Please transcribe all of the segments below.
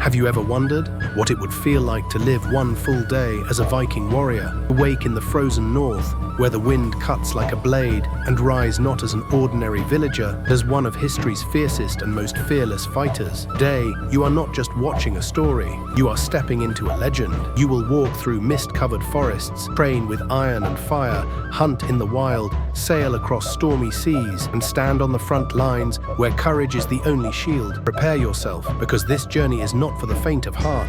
Have you ever wondered what it would feel like to live one full day as a Viking warrior, awake in the frozen north, where the wind cuts like a blade, and rise not as an ordinary villager, but as one of history's fiercest and most fearless fighters? Today, you are not just watching a story, you are stepping into a legend. You will walk through mist-covered forests, train with iron and fire, hunt in the wild, sail across stormy seas, and stand on the front lines where courage is the only shield. Prepare yourself, because this journey is not for the faint of heart.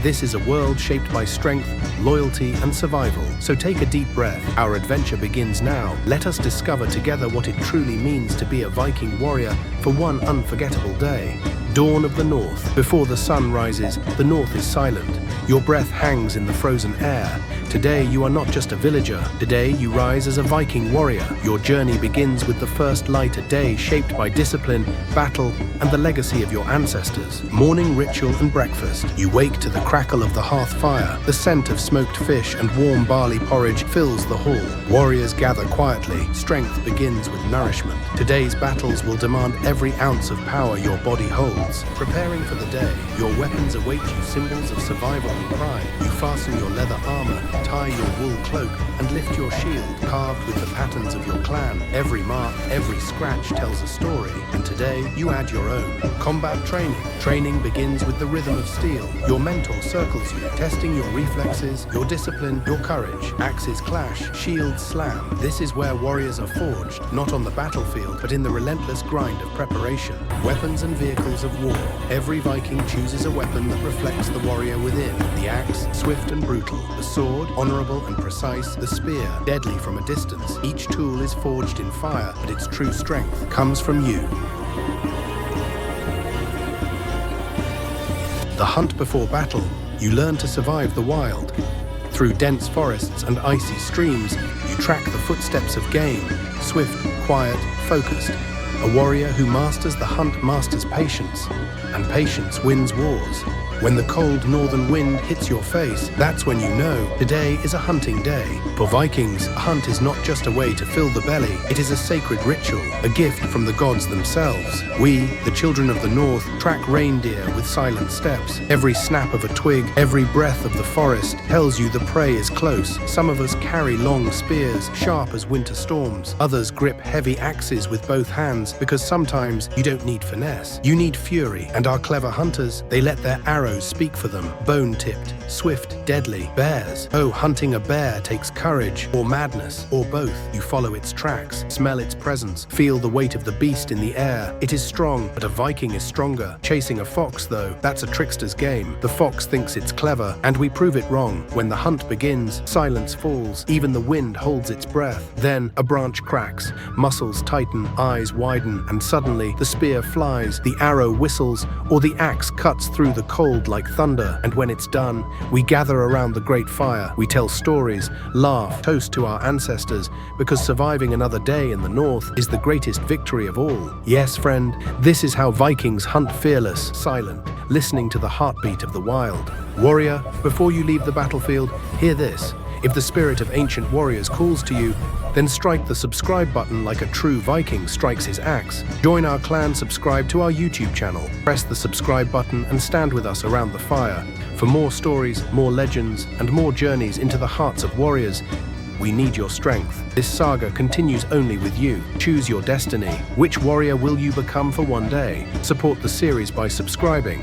This is a world shaped by strength, loyalty, and survival. So take a deep breath. Our adventure begins now. Let us discover together what it truly means to be a Viking warrior for one unforgettable day. Dawn of the North. Before the sun rises, the North is silent. Your breath hangs in the frozen air. Today, you are not just a villager. Today, you rise as a Viking warrior. Your journey begins with the first light, a day shaped by discipline, battle, and the legacy of your ancestors. Morning ritual and breakfast. You wake to the crackle of the hearth fire. The scent of smoked fish and warm barley porridge fills the hall. Warriors gather quietly. Strength begins with nourishment. Today's battles will demand every ounce of power your body holds. Preparing for the day, your weapons await you, symbols of survival and pride. You fasten your leather armor, tie your wool cloak, and lift your shield, carved with the patterns of your clan. Every mark, every scratch tells a story, and today you add your own. Combat training. Training begins with the rhythm of steel. Your mentor circles you, testing your reflexes, your discipline, your courage. Axes clash, shields slam. This is where warriors are forged, not on the battlefield, but in the relentless grind of preparation. Weapons and vehicles of war. Every Viking chooses a weapon that reflects the warrior within. The axe, swift and brutal. The sword, honorable and precise. The spear, deadly from a distance. Each tool is forged in fire, but its true strength comes from you. The hunt before battle. You learn to survive the wild. Through dense forests and icy streams, you track the footsteps of game. Swift, quiet, focused. A warrior who masters the hunt masters patience, and patience wins wars. When the cold northern wind hits your face, that's when you know today is a hunting day. For Vikings, a hunt is not just a way to fill the belly, it is a sacred ritual, a gift from the gods themselves. We, the children of the North, track reindeer with silent steps. Every snap of a twig, every breath of the forest tells you the prey is close. Some of us carry long spears, sharp as winter storms. Others grip heavy axes with both hands, because sometimes you don't need finesse. You need fury, and our clever hunters, they let their arrows speak for them. Bone-tipped, swift, deadly. Bears. Oh, hunting a bear takes courage, or madness, or both. You follow its tracks, smell its presence, feel the weight of the beast in the air. It is strong, but a Viking is stronger. Chasing a fox, though, that's a trickster's game. The fox thinks it's clever, and we prove it wrong. When the hunt begins, silence falls, even the wind holds its breath. Then, a branch cracks, muscles tighten, eyes widen, and suddenly, the spear flies, the arrow whistles, or the axe cuts through the cold like thunder. And when it's done, we gather around the great fire. We tell stories, laugh, toast to our ancestors, because surviving another day in the North is the greatest victory of all. Yes, friend, this is how Vikings hunt fearless, silent, listening to the heartbeat of the wild. Warrior, before you leave the battlefield, hear this. If the spirit of ancient warriors calls to you, then strike the subscribe button like a true Viking strikes his axe. Join our clan, subscribe to our YouTube channel, press the subscribe button and stand with us around the fire. For more stories, more legends, and more journeys into the hearts of warriors, we need your strength. This saga continues only with you. Choose your destiny. Which warrior will you become for one day? Support the series by subscribing.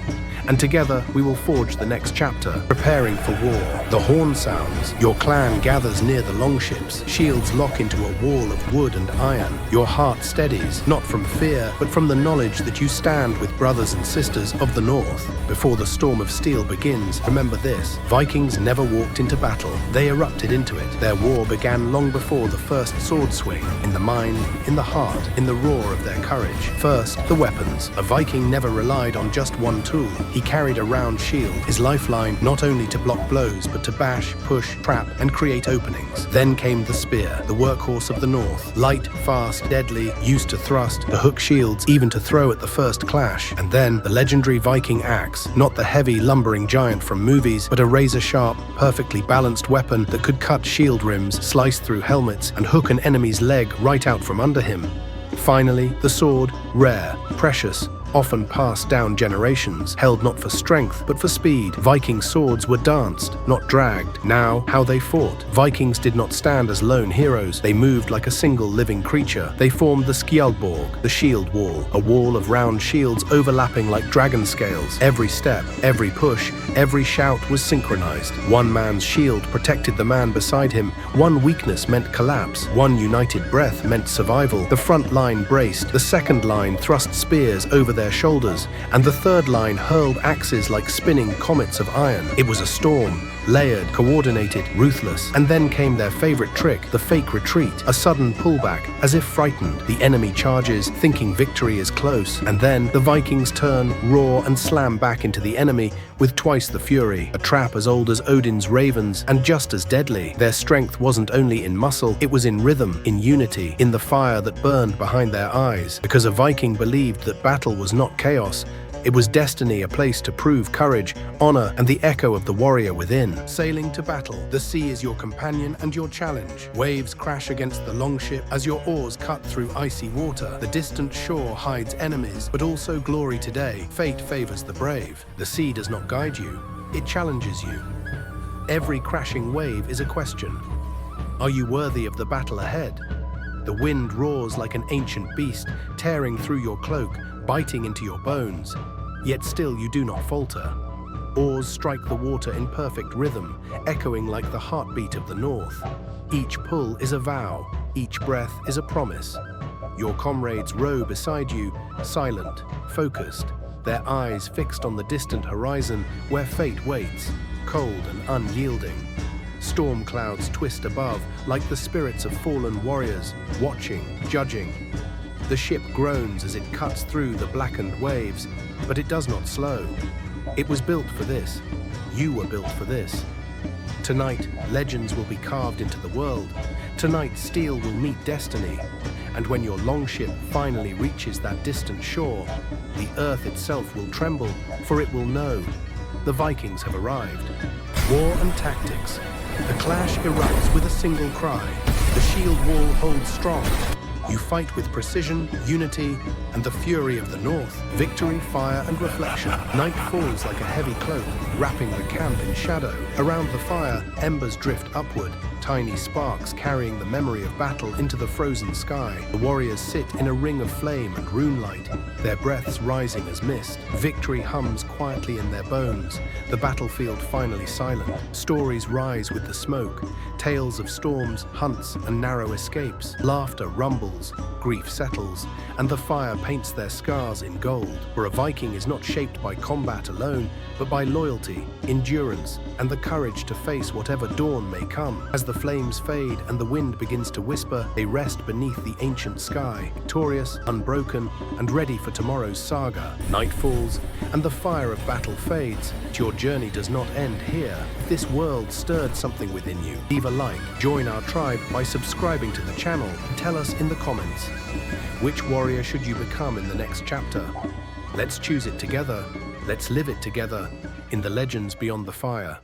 And together, we will forge the next chapter, preparing for war. The horn sounds. Your clan gathers near the longships. Shields lock into a wall of wood and iron. Your heart steadies, not from fear, but from the knowledge that you stand with brothers and sisters of the North. Before the storm of steel begins, remember this. Vikings never walked into battle. They erupted into it. Their war began long before the first sword swing. In the mind, in the heart, in the roar of their courage. First, the weapons. A Viking never relied on just one tool. He carried a round shield, his lifeline not only to block blows, but to bash, push, trap, and create openings. Then came the spear, the workhorse of the North. Light, fast, deadly, used to thrust, to hook shields, even to throw at the first clash. And then the legendary Viking axe, not the heavy, lumbering giant from movies, but a razor-sharp, perfectly balanced weapon that could cut shield rims, slice through helmets, and hook an enemy's leg right out from under him. Finally, the sword, rare, precious, often passed down generations, held not for strength, but for speed. Viking swords were danced, not dragged. Now, how they fought. Vikings did not stand as lone heroes. They moved like a single living creature. They formed the Skjaldborg, the shield wall, a wall of round shields overlapping like dragon scales. Every step, every push, every shout was synchronized. One man's shield protected the man beside him. One weakness meant collapse. One united breath meant survival. The front line braced. The second line thrust spears over their shoulders. And the third line hurled axes like spinning comets of iron. It was a storm. Layered, coordinated, ruthless. And then came their favorite trick, the fake retreat, a sudden pullback, as if frightened. The enemy charges, thinking victory is close, and then the Vikings turn, roar, and slam back into the enemy with twice the fury, a trap as old as Odin's ravens, and just as deadly. Their strength wasn't only in muscle, it was in rhythm, in unity, in the fire that burned behind their eyes. Because a Viking believed that battle was not chaos, it was destiny, a place to prove courage, honor, and the echo of the warrior within. Sailing to battle, the sea is your companion and your challenge. Waves crash against the longship as your oars cut through icy water. The distant shore hides enemies, but also glory today. Fate favors the brave. The sea does not guide you, it challenges you. Every crashing wave is a question. Are you worthy of the battle ahead? The wind roars like an ancient beast, tearing through your cloak, biting into your bones. Yet still you do not falter. Oars strike the water in perfect rhythm, echoing like the heartbeat of the north. Each pull is a vow, each breath is a promise. Your comrades row beside you, silent, focused, their eyes fixed on the distant horizon where fate waits, cold and unyielding. Storm clouds twist above like the spirits of fallen warriors, watching, judging. The ship groans as it cuts through the blackened waves, but it does not slow. It was built for this. You were built for this. Tonight, legends will be carved into the world. Tonight, steel will meet destiny. And when your longship finally reaches that distant shore, the earth itself will tremble, for it will know the Vikings have arrived. War and tactics. The clash erupts with a single cry. The shield wall holds strong. You fight with precision, unity, and the fury of the north. Victory, fire, and reflection. Night falls like a heavy cloak, wrapping the camp in shadow. Around the fire, embers drift upward, tiny sparks carrying the memory of battle into the frozen sky. The warriors sit in a ring of flame and runelight, their breaths rising as mist. Victory hums quietly in their bones, the battlefield finally silent. Stories rise with the smoke, tales of storms, hunts, and narrow escapes. Laughter rumbles, grief settles, and the fire paints their scars in gold. For a Viking is not shaped by combat alone, but by loyalty, endurance, and the courage to face whatever dawn may come. As the flames fade and the wind begins to whisper, they rest beneath the ancient sky, victorious, unbroken, and ready for tomorrow's saga. Night falls, and the fire of battle fades, but your journey does not end here. If this world stirred something within you, leave a like, join our tribe by subscribing to the channel, and tell us in the comments, which warrior should you become in the next chapter? Let's choose it together. Let's live it together in the legends beyond the fire.